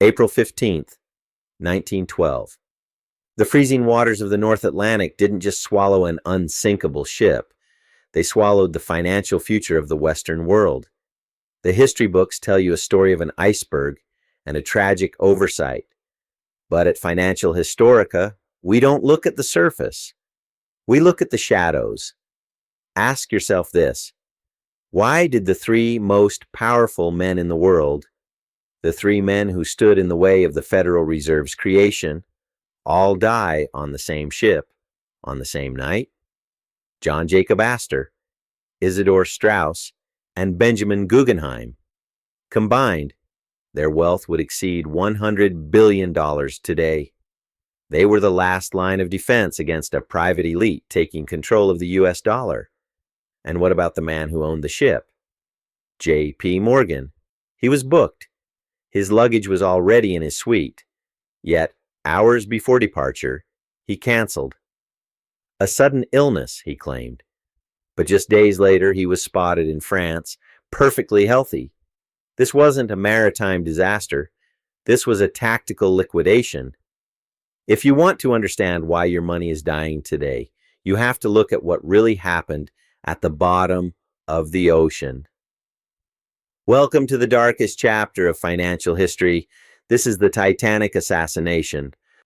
April 15th, 1912. The freezing waters of the North Atlantic didn't just swallow an unsinkable ship, they swallowed the financial future of the Western world. The history books tell you a story of an iceberg and a tragic oversight. But at Financial Historica, we don't look at the surface. We look at the shadows. Ask yourself this: why did the three most powerful men in the world, the three men who stood in the way of the Federal Reserve's creation, all die on the same ship, on the same night? John Jacob Astor, Isidor Straus, and Benjamin Guggenheim. Combined, their wealth would exceed $100 billion today. They were the last line of defense against a private elite taking control of the US dollar. And what about the man who owned the ship? J.P. Morgan. He was booked. His luggage was already in his suite. Yet, hours before departure, he canceled. A sudden illness, he claimed. But just days later, he was spotted in France, perfectly healthy. This wasn't a maritime disaster. This was a tactical liquidation. If you want to understand why your money is dying today, you have to look at what really happened at the bottom of the ocean. Welcome to the darkest chapter of financial history. This is the Titanic assassination.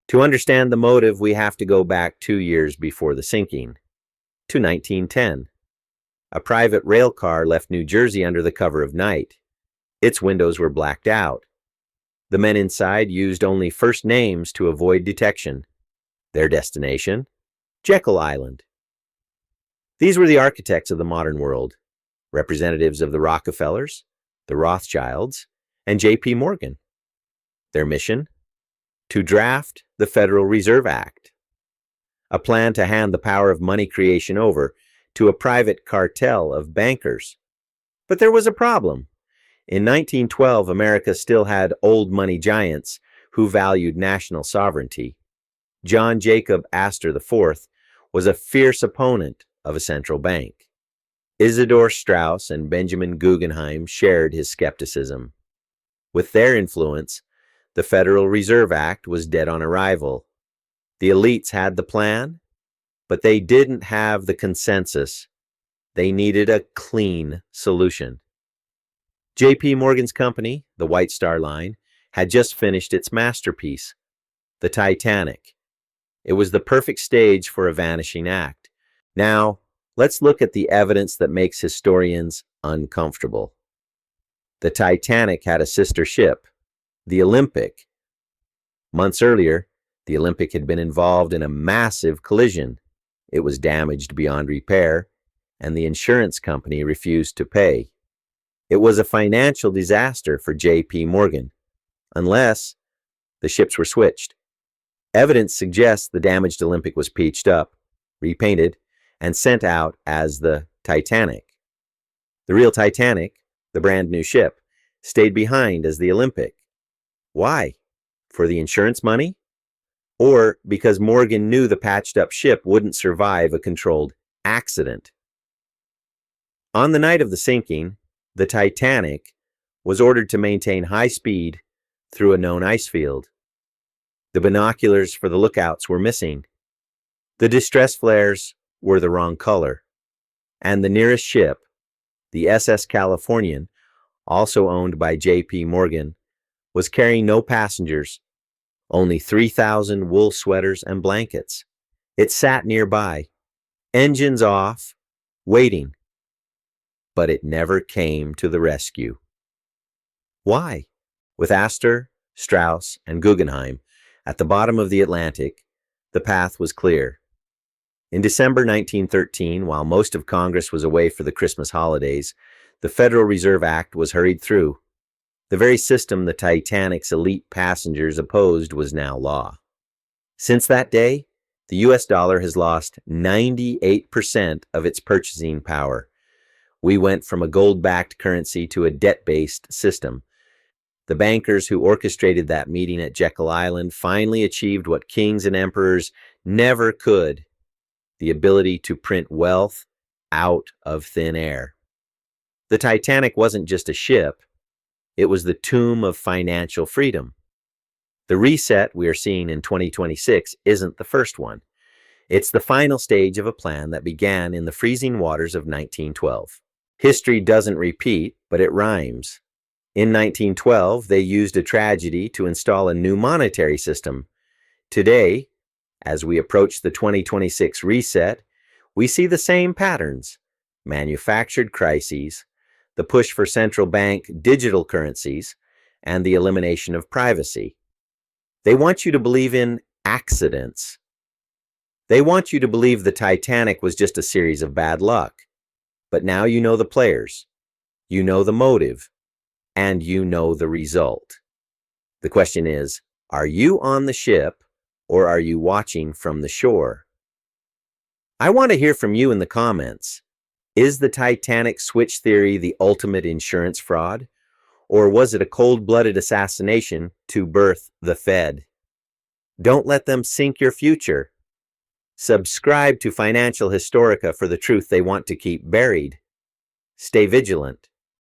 To understand the motive, we have to go back 2 years before the sinking, to 1910. A private rail car left New Jersey under the cover of night. Its windows were blacked out. The men inside used only first names to avoid detection. Their destination? Jekyll Island. These were the architects of the modern world, representatives of the Rockefellers, the Rothschilds, and J.P. Morgan. Their mission? To draft the Federal Reserve Act, a plan to hand the power of money creation over to a private cartel of bankers. But there was a problem. In 1912, America still had old money giants who valued national sovereignty. John Jacob Astor IV was a fierce opponent of a central bank. Isidor Straus and Benjamin Guggenheim shared his skepticism. With their influence, the Federal Reserve Act was dead on arrival. The elites had the plan, but they didn't have the consensus. They needed a clean solution. J.P. Morgan's company, the White Star Line, had just finished its masterpiece, the Titanic. It was the perfect stage for a vanishing act. Now, let's look at the evidence that makes historians uncomfortable. The Titanic had a sister ship, the Olympic. Months earlier, the Olympic had been involved in a massive collision. It was damaged beyond repair, and the insurance company refused to pay. It was a financial disaster for J.P. Morgan, unless the ships were switched. Evidence suggests the damaged Olympic was patched up, repainted, and sent out as the Titanic. The real Titanic, the brand new ship, stayed behind as the Olympic. Why? For the insurance money? Or because Morgan knew the patched-up ship wouldn't survive a controlled accident? On the night of the sinking, the Titanic was ordered to maintain high speed through a known ice field. The binoculars for the lookouts were missing. The distress flares were the wrong color. And the nearest ship, the SS Californian, also owned by J.P. Morgan, was carrying no passengers, only 3,000 wool sweaters and blankets. It sat nearby, engines off, waiting. But it never came to the rescue. Why? With Astor, Straus, and Guggenheim at the bottom of the Atlantic, the path was clear. In December 1913, while most of Congress was away for the Christmas holidays, the Federal Reserve Act was hurried through. The very system the Titanic's elite passengers opposed was now law. Since that day, the US dollar has lost 98% of its purchasing power. We went from a gold-backed currency to a debt-based system. The bankers who orchestrated that meeting at Jekyll Island finally achieved what kings and emperors never could: the ability to print wealth out of thin air. The Titanic wasn't just a ship, it was the tomb of financial freedom. The reset we are seeing in 2026 isn't the first one. It's the final stage of a plan that began in the freezing waters of 1912. History doesn't repeat, but it rhymes. In 1912, they used a tragedy to install a new monetary system. Today, as we approach the 2026 reset, we see the same patterns: manufactured crises, the push for central bank digital currencies, and the elimination of privacy. They want you to believe in accidents. They want you to believe the Titanic was just a series of bad luck. But now you know the players, you know the motive, and you know the result. The question is, are you on the ship or are you watching from the shore? I want to hear from you in the comments. Is the Titanic switch theory the ultimate insurance fraud? Or was it a cold-blooded assassination to birth the Fed? Don't let them sink your future. Subscribe to Financial Historica for the truth they want to keep buried. Stay vigilant.